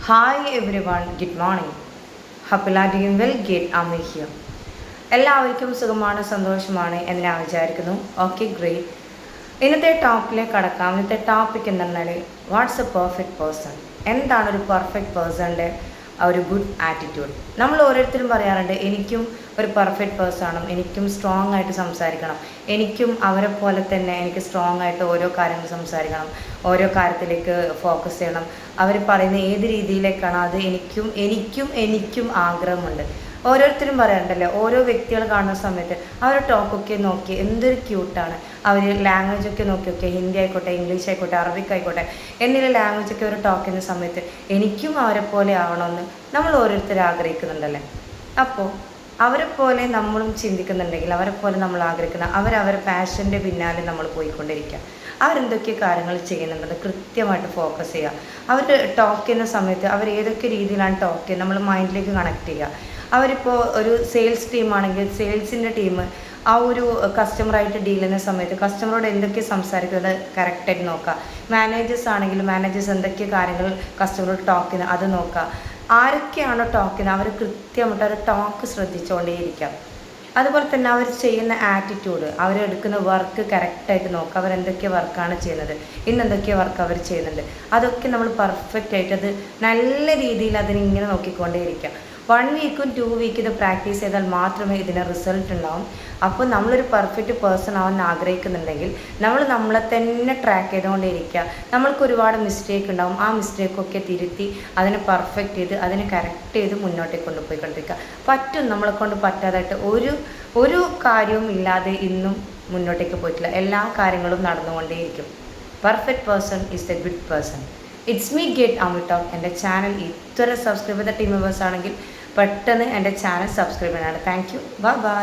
Hi everyone, good morning. Happy doing well, get Ami here. എല്ലാവർക്കും സുഖമാണ് സന്തോഷമാണ് എന്ന് ഞാൻ വിചാരിക്കുന്നു. Okay great. ഇന്നത്തെ ടോപ്പിലേക്ക് കടക്കാം. ഇന്നത്തെ ടോപ്പിക് എന്ന് പറഞ്ഞാൽ വാട്ട്സ് എ പെർഫെക്റ്റ് പേഴ്സൺ. എന്താണ് ഒരു പെർഫെക്റ്റ് പേഴ്സണിൻ്റെ ഒരു ഗുഡ് ആറ്റിറ്റ്യൂഡ്. നമ്മൾ ഓരോരുത്തരും പറയാറുണ്ട് എനിക്കും ഒരു പെർഫെക്റ്റ് പേഴ്സൺ ആണ്, എനിക്കും സ്ട്രോങ് ആയിട്ട് സംസാരിക്കണം, എനിക്കും അവരെ പോലെ തന്നെ എനിക്ക് സ്ട്രോങ് ആയിട്ട് ഓരോ കാര്യങ്ങൾ സംസാരിക്കണം, ഓരോ കാര്യത്തിലേക്ക് ഫോക്കസ് ചെയ്യണം. അവർ പറയുന്ന ഏത് രീതിയിലേക്കാണ് അത് എനിക്കും ആഗ്രഹമുണ്ട്. ഓരോരുത്തരും പറയാറുണ്ടല്ലോ, ഓരോ വ്യക്തികൾ കാണുന്ന സമയത്ത് അവരുടെ ടോക്കൊക്കെ നോക്കി എന്തൊരു ക്യൂട്ടാണ്, അവർ ലാംഗ്വേജൊക്കെ നോക്കിയൊക്കെ ഹിന്ദി ആയിക്കോട്ടെ, ഇംഗ്ലീഷ് ആയിക്കോട്ടെ, അറബിക് ആയിക്കോട്ടെ, എന്നുള്ള ലാംഗ്വേജൊക്കെ അവർ ടോക്ക് ചെയ്യുന്ന സമയത്ത് എനിക്കും അവരെ പോലെ ആവണമെന്ന് നമ്മൾ ഓരോരുത്തരും ആഗ്രഹിക്കുന്നുണ്ടല്ലേ. അപ്പോൾ അവരെ പോലെ നമ്മളും ചിന്തിക്കുന്നുണ്ടെങ്കിൽ, അവരെ പോലെ നമ്മൾ ആഗ്രഹിക്കുന്ന അവരവരുടെ പാഷൻ്റെ പിന്നാലെ നമ്മൾ പോയിക്കൊണ്ടിരിക്കുക. അവരെന്തൊക്കെ കാര്യങ്ങൾ ചെയ്യുന്നുണ്ടെന്ന് കൃത്യമായിട്ട് ഫോക്കസ് ചെയ്യുക. അവർ ടോക്ക് ചെയ്യുന്ന സമയത്ത് അവർ ഏതൊക്കെ രീതിയിലാണ് ടോക്ക് ചെയ്യുന്നത് നമ്മൾ മൈൻഡിലേക്ക് കണക്ട് ചെയ്യുക. അവരിപ്പോൾ ഒരു സെയിൽസ് ടീമാണെങ്കിൽ സെയിൽസിൻ്റെ ടീം ആ ഒരു കസ്റ്റമറായിട്ട് ഡീൽ ചെയ്യുന്ന സമയത്ത് കസ്റ്റമറോട് എന്തൊക്കെ സംസാരിക്കുന്നത് കറക്റ്റായിട്ട് നോക്കുക. മാനേജേഴ്സ് ആണെങ്കിൽ മാനേജേഴ്സ് എന്തൊക്കെ കാര്യങ്ങൾ കസ്റ്റമറോട് ടോക്ക് ചെയ്യുന്നത് അത് നോക്കുക. ആരൊക്കെയാണോ ടോക്ക് ചെയ്യുന്നത് അവർ കൃത്യമായിട്ട് അവർ ടോക്ക് ശ്രദ്ധിച്ചുകൊണ്ടേയിരിക്കാം. അതുപോലെ തന്നെ അവർ ചെയ്യുന്ന ആറ്റിറ്റ്യൂഡ്, അവരെടുക്കുന്ന വർക്ക് കറക്റ്റായിട്ട് നോക്കുക. അവരെന്തൊക്കെ വർക്കാണ് ചെയ്യുന്നത്, ഇന്നെന്തൊക്കെ വർക്ക് അവർ ചെയ്യുന്നുണ്ട്, അതൊക്കെ നമ്മൾ പെർഫെക്റ്റ് ആയിട്ട് അത് നല്ല രീതിയിൽ അതിനിങ്ങനെ നോക്കിക്കൊണ്ടേയിരിക്കുക. 1 വീക്കും 2 വീക്കും ഇത് പ്രാക്ടീസ് ചെയ്താൽ മാത്രമേ ഇതിന് റിസൾട്ട് ഉണ്ടാവും. അപ്പോൾ നമ്മളൊരു പെർഫെക്റ്റ് പേഴ്സൺ ആവാൻ ആഗ്രഹിക്കുന്നുണ്ടെങ്കിൽ നമ്മൾ നമ്മളെ തന്നെ ട്രാക്ക് ചെയ്തുകൊണ്ടേയിരിക്കുക. നമ്മൾക്ക് ഒരുപാട് മിസ്റ്റേക്ക് ഉണ്ടാവും, ആ മിസ്റ്റേക്കൊക്കെ തിരുത്തി അതിനെ പെർഫെക്റ്റ് ചെയ്ത് അതിനെ കറക്റ്റ് ചെയ്ത് മുന്നോട്ടേക്ക് കൊണ്ടുപോയിക്കൊണ്ടിരിക്കുക. പറ്റും, നമ്മളെ കൊണ്ട് പറ്റാതായിട്ട് ഒരു കാര്യവും ഇല്ലാതെ ഇന്നും മുന്നോട്ടേക്ക് പോയിട്ടില്ല. എല്ലാ കാര്യങ്ങളും നടന്നുകൊണ്ടേയിരിക്കും. Perfect person is a good person. It's me get അമി ടോക്ക്. എൻ്റെ ചാനൽ ഇതുവരെ സബ്സ്ക്രൈബ് ചെയ്ത ടീം മെമ്പേഴ്സ് ആണെങ്കിൽ പെട്ടെന്ന് എൻ്റെ ചാനൽ സബ്സ്ക്രൈബ് ചെയ്യാനാണ്. Thank you, bye by.